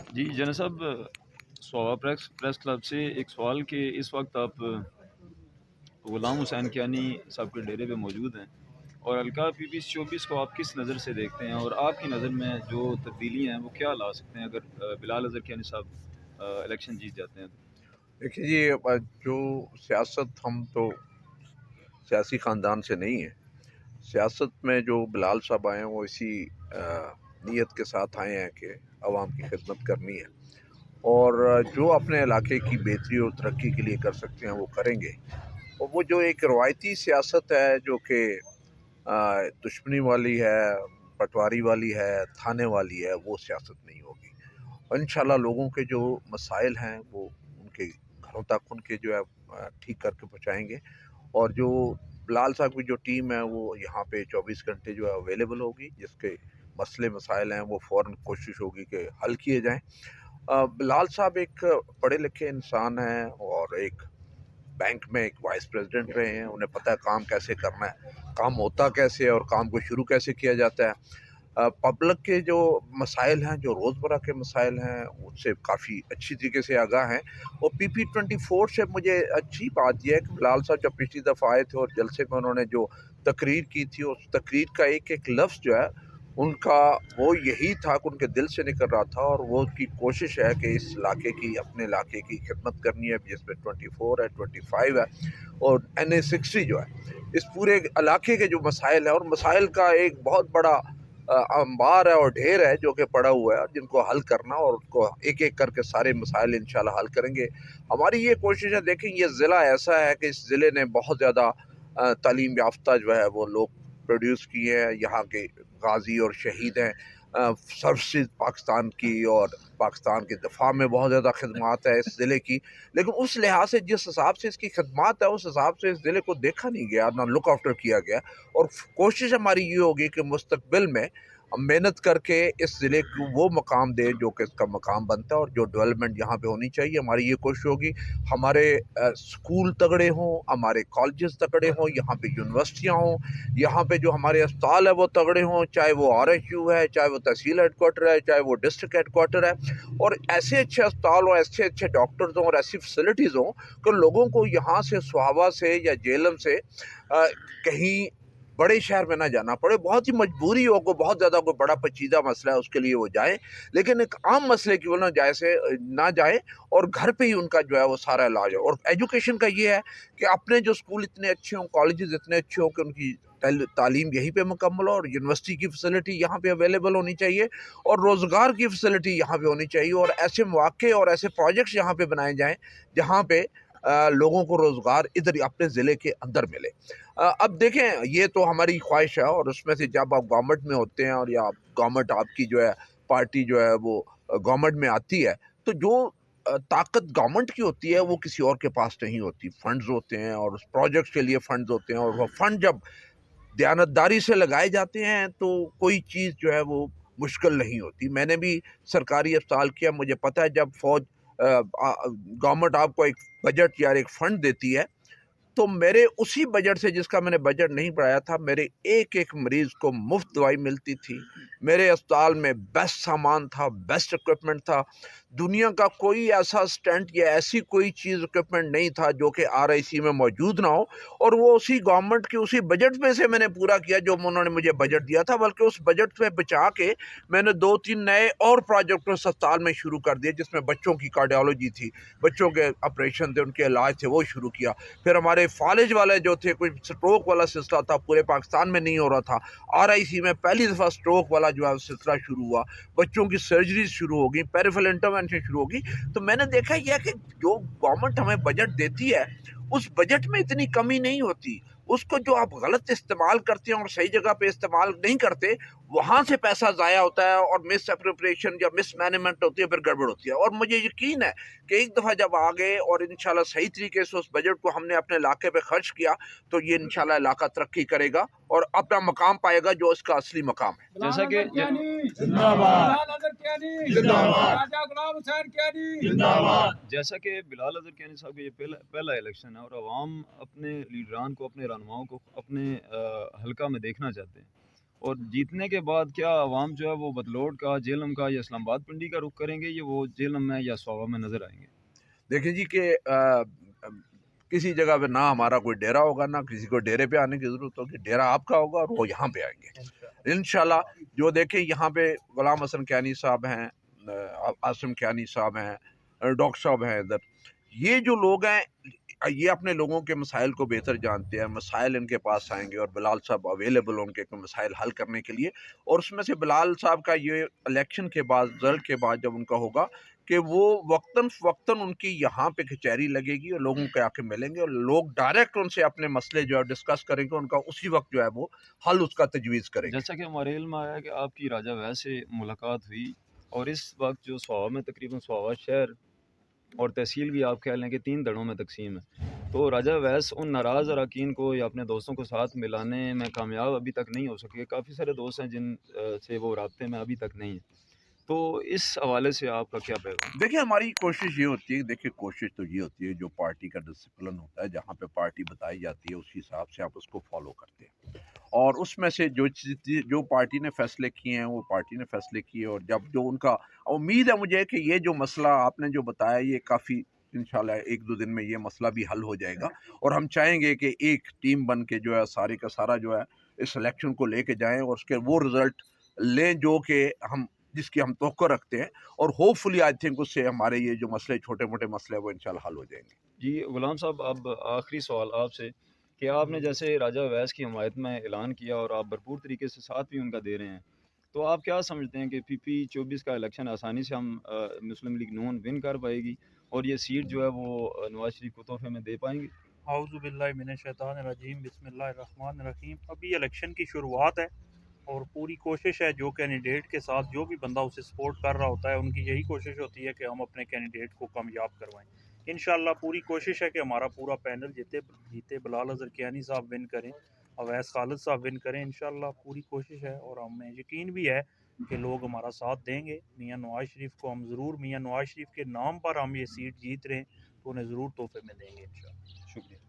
جی جناب صاحب، صوابہ press club سے ایک سوال کہ اس وقت آپ غلام حسین کیانی صاحب کے ڈیرے پہ موجود ہیں، اور حلقہ PPS 24 کو آپ کس نظر سے دیکھتے ہیں، اور آپ کی نظر میں جو تبدیلیاں ہیں وہ کیا لا سکتے ہیں اگر بلال اظہر کیانی صاحب الیکشن جیت جاتے ہیں تو؟ دیکھیے جی، جو سیاست، ہم تو سیاسی خاندان سے نہیں ہیں۔ سیاست میں جو بلال صاحب آئے ہیں وہ اسی نیت کے ساتھ آئے ہیں کہ عوام کی خدمت کرنی ہے، اور جو اپنے علاقے کی بہتری اور ترقی کے لیے کر سکتے ہیں وہ کریں گے۔ اور وہ جو ایک روایتی سیاست ہے جو کہ دشمنی والی ہے، پٹواری والی ہے، تھانے والی ہے، وہ سیاست نہیں ہوگی۔ اور انشاءاللہ لوگوں کے جو مسائل ہیں وہ ان کے گھروں تک ان کے جو ہے ٹھیک کر کے پہنچائیں گے۔ اور جو بلال صاحب کی جو ٹیم ہے وہ یہاں پہ 24 گھنٹے جو ہے اویلیبل ہوگی، جس کے مسئلے مسائل ہیں وہ فوراً کوشش ہوگی کہ حل کیے جائیں۔ بلال صاحب ایک پڑھے لکھے انسان ہیں، اور ایک بینک میں ایک وائس پریزیڈنٹ رہے ہیں، انہیں پتہ ہے کام کیسے کرنا ہے، کام ہوتا کیسے ہے، اور کام کو شروع کیسے کیا جاتا ہے۔ پبلک کے جو مسائل ہیں، جو روزمرہ کے مسائل ہیں، اس سے کافی اچھی طریقے سے آگاہ ہیں۔ اور PP 24 سے مجھے اچھی بات یہ ہے کہ بلال صاحب جب پچھلی دفعہ آئے تھے اور جلسے میں انہوں نے جو تقریر کی تھی، اس تقریر کا ایک ایک لفظ جو ہے ان کا وہ یہی تھا کہ ان کے دل سے نکل رہا تھا، اور وہ کی کوشش ہے کہ اس علاقے کی، اپنے علاقے کی خدمت کرنی ہے، جس میں 24 ہے، 25 ہے، اور NA 60 جو ہے، اس پورے علاقے کے جو مسائل ہیں، اور مسائل کا ایک بہت بڑا انبار ہے اور ڈھیر ہے جو کہ پڑا ہوا ہے، جن کو حل کرنا، اور ان کو ایک ایک کر کے سارے مسائل انشاءاللہ حل کریں گے۔ ہماری یہ کوشش ہے، دیکھیں یہ ضلع ایسا ہے کہ اس ضلع نے بہت زیادہ تعلیم یافتہ جو ہے وہ لوگ پروڈیوس کیے ہیں، یہاں کے غازی اور شہید ہیں۔ سروسز پاکستان کی اور پاکستان کے دفاع میں بہت زیادہ خدمات ہے اس ضلع کی، لیکن اس لحاظ سے جس حساب سے اس کی خدمات ہے، اس حساب سے اس ضلع کو دیکھا نہیں گیا، نہ لک آفٹر کیا گیا۔ اور کوشش ہماری یہ ہوگی کہ مستقبل میں ہم محنت کر کے اس ضلع کو وہ مقام دیں جو کہ اس کا مقام بنتا ہے، اور جو ڈیولپمنٹ یہاں پہ ہونی چاہیے ہماری یہ کوشش ہوگی۔ ہمارے اسکول تگڑے ہوں، ہمارے کالجز تگڑے ہوں، یہاں پہ یونیورسٹیاں ہوں، یہاں پہ جو ہمارے اسپتال ہے وہ تگڑے ہوں، چاہے وہ RHU ہے، چاہے وہ تحصیل ہیڈ کوارٹر ہے، چاہے وہ ڈسٹرکٹ ہیڈ کوارٹر ہے، اور ایسے اچھے اسپتال ہوں، ایسے اچھے ڈاکٹرز ہوں، اور ایسی فیسلٹیز ہوں کہ لوگوں کو یہاں سے سہاوا سے یا جہلم سے کہیں بڑے شہر میں نہ جانا پڑے۔ بہت ہی مجبوری ہو، کوئی بہت زیادہ کوئی بڑا پیچیدہ مسئلہ ہے اس کے لیے وہ جائیں، لیکن ایک عام مسئلے کی وہ نہ جائیں، اور گھر پہ ہی ان کا جو ہے وہ سارا علاج ہے۔ اور ایجوکیشن کا یہ ہے کہ اپنے جو اسکول اتنے اچھے ہوں، کالجز اتنے اچھے ہوں کہ ان کی تعلیم یہیں پہ مکمل ہو، اور یونیورسٹی کی فیسلٹی یہاں پہ اویلیبل ہونی چاہیے، اور روزگار کی فیسلٹی یہاں پہ ہونی چاہیے، اور ایسے مواقع اور ایسے پروجیکٹس یہاں پہ بنائے جائیں جہاں پہ لوگوں کو روزگار ادھر ہی اپنے ضلع کے اندر ملے۔ اب دیکھیں یہ تو ہماری خواہش ہے، اور اس میں سے جب آپ گورنمنٹ میں ہوتے ہیں، اور یا گورنمنٹ آپ کی جو ہے پارٹی جو ہے وہ گورنمنٹ میں آتی ہے، تو جو طاقت گورنمنٹ کی ہوتی ہے وہ کسی اور کے پاس نہیں ہوتی۔ فنڈز ہوتے ہیں، اور اس پروجیکٹ کے لیے فنڈز ہوتے ہیں، اور وہ فنڈ جب دیانتداری سے لگائے جاتے ہیں تو کوئی چیز جو ہے وہ مشکل نہیں ہوتی۔ میں نے بھی سرکاری اسپتال کیا، مجھے پتہ ہے جب گورنمنٹ آپ کو ایک بجٹ یا ایک فنڈ دیتی ہے، تو میرے اسی بجٹ سے، جس کا میں نے بجٹ نہیں بڑھایا تھا، میرے ایک ایک مریض کو مفت دوائی ملتی تھی، میرے اسپتال میں بیسٹ سامان تھا، بیسٹ اکوپمنٹ تھا۔ دنیا کا کوئی ایسا سٹینٹ یا ایسی کوئی چیز اکوپمنٹ نہیں تھا جو کہ RIC میں موجود نہ ہو، اور وہ اسی گورنمنٹ کے اسی بجٹ میں سے میں نے پورا کیا جو انہوں نے مجھے بجٹ دیا تھا، بلکہ اس بجٹ سے بچا کے میں نے 2-3 نئے اور پروجیکٹ اس اسپتال میں شروع کر دیے، جس میں بچوں کی کارڈیالوجی تھی، بچوں کے آپریشن تھے، ان کے علاج تھے، وہ شروع کیا۔ پھر ہمارے فالج والے جو تھے، کوئی سٹروک والا سلسلہ تھا، پورے پاکستان میں نہیں ہو رہا تھا، RIC میں پہلی دفعہ سٹروک والا جو ہے سلسلہ شروع ہوا، بچوں کی سرجریز شروع ہوگی، پیریفرل انٹرونشن شروع ہوگی۔ تو میں نے دیکھا یہ ہے کہ جو گورنمنٹ ہمیں بجٹ دیتی ہے، اس بجٹ میں اتنی کمی نہیں ہوتی، اس کو جو آپ غلط استعمال کرتے ہیں اور صحیح جگہ پہ استعمال نہیں کرتے، وہاں سے پیسہ ضائع ہوتا ہے، اور مس اپروپریشن یا مس مینجمنٹ ہوتی ہے، پھر گڑبڑ ہوتی ہے۔ اور مجھے یقین ہے کہ ایک دفعہ جب آگے اور انشاءاللہ صحیح طریقے سے اس بجٹ کو ہم نے اپنے علاقے پہ خرچ کیا، تو یہ انشاءاللہ علاقہ ترقی کرے گا اور اپنا مقام پائے گا جو اس کا اصلی مقام ہے۔ جیسا کہ جیسا کہ بلال اظہر کیانی صاحب کا یہ پہلا الیکشن ہے، اور عوام اپنے لیڈران کو، اپنے رہنماؤں کو اپنے حلقہ میں دیکھنا چاہتے ہیں، اور جیتنے کے بعد کیا عوام جو ہے وہ بدلوٹ کا، جہلم کا یا اسلام آباد پنڈی کا رخ کریں گے، یا وہ جہلم میں یا سوابا میں نظر آئیں گے؟ دیکھیں جی کہ کسی جگہ پہ نہ ہمارا کوئی ڈیرا ہوگا، نہ کسی کو ڈیرے پہ آنے کی ضرورت ہوگی، ڈیرا آپ کا ہوگا اور وہ یہاں پہ آئیں گے انشاءاللہ۔ جو دیکھیں یہاں پہ غلام حسن کیانی صاحب ہیں، عاصم کیانی صاحب ہیں، ڈاکٹر صاحب ہیں ادھر، یہ جو لوگ ہیں یہ اپنے لوگوں کے مسائل کو بہتر جانتے ہیں، مسائل ان کے پاس آئیں گے اور بلال صاحب اویلیبل ہوں گے مسائل حل کرنے کے لیے۔ اور اس میں سے بلال صاحب کا یہ الیکشن کے بعد، رزلٹ کے بعد جب ان کا ہوگا کہ وہ وقتاً فوقتاً ان کی یہاں پہ کچہری لگے گی اور لوگوں کے آ کے ملیں گے اور لوگ ڈائریکٹ ان سے اپنے مسئلے جو ہے ڈسکس کریں گے، ان کا اسی وقت جو ہے وہ حل اس کا تجویز کریں گے۔ جیسا کہ ہمارے علم میں آیا کہ آپ کی راجہ ویس سے ملاقات ہوئی، اور اس وقت جو سوابا میں تقریباً سوابا شہر اور تحصیل بھی آپ کہہ لیں کہ 3 دھڑوں میں تقسیم ہے، تو راجہ ویس ان ناراض اراکین کو یا اپنے دوستوں کو ساتھ ملانے میں کامیاب ابھی تک نہیں ہو سکے۔ کافی سارے دوست ہیں جن سے وہ رابطے میں ابھی تک نہیں ہیں، تو اس حوالے سے آپ کا کیا پیغام؟ دیکھیں ہماری کوشش یہ ہوتی ہے، دیکھیں کوشش تو یہ ہوتی ہے جو پارٹی کا ڈسپلن ہوتا ہے، جہاں پہ پارٹی بتائی جاتی ہے اس حساب سے آپ اس کو فالو کرتے ہیں، اور اس میں سے جو پارٹی نے فیصلے کیے ہیں وہ پارٹی نے فیصلے کیے، اور جب جو ان کا امید ہے مجھے کہ یہ جو مسئلہ آپ نے جو بتایا یہ کافی انشاءاللہ 1-2 دن میں یہ مسئلہ بھی حل ہو جائے گا، اور ہم چاہیں گے کہ ایک ٹیم بن کے جو ہے سارے کا سارا جو ہے اس الیکشن کو لے کے جائیں اور اس کے وہ رزلٹ لیں جو کہ جس کی ہم توقع رکھتے ہیں، اور ہوپ فلی آئی تھنک اس سے ہمارے یہ جو مسئلے چھوٹے موٹے مسئلے ہیں وہ انشاءاللہ حل ہو جائیں گے۔ جی غلام صاحب، اب آخری سوال آپ سے کہ آپ نے جیسے راجہ ویس کی حمایت میں اعلان کیا اور آپ بھرپور طریقے سے ساتھ بھی ان کا دے رہے ہیں، تو آپ کیا سمجھتے ہیں کہ پی 24 کا الیکشن آسانی سے ہم مسلم لیگ نون ون کر پائے گی اور یہ سیٹ جو ہے وہ نواز شریف کو تحفے میں دے پائیں گے؟ اعوذ باللہ من الشیطان الرجیم، بسم اللہ الرحمن الرحیم۔ ابھی الیکشن کی شروعات ہے اور پوری کوشش ہے جو کینڈیڈیٹ کے ساتھ جو بھی بندہ اسے سپورٹ کر رہا ہوتا ہے ان کی یہی کوشش ہوتی ہے کہ ہم اپنے کینڈیڈیٹ کو کامیاب کروائیں۔ انشاءاللہ پوری کوشش ہے کہ ہمارا پورا پینل جیتے، بلال اظہر کیانی صاحب ون کریں، اویس خالد صاحب ون کریں، انشاءاللہ پوری کوشش ہے، اور ہمیں یقین بھی ہے کہ لوگ ہمارا ساتھ دیں گے۔ میاں نواز شریف کو ہم ضرور، میاں نواز شریف کے نام پر ہم یہ سیٹ جیت رہے ہیں تو انہیں ضرور تحفے میں دیں گے انشاءاللہ۔ شکریہ۔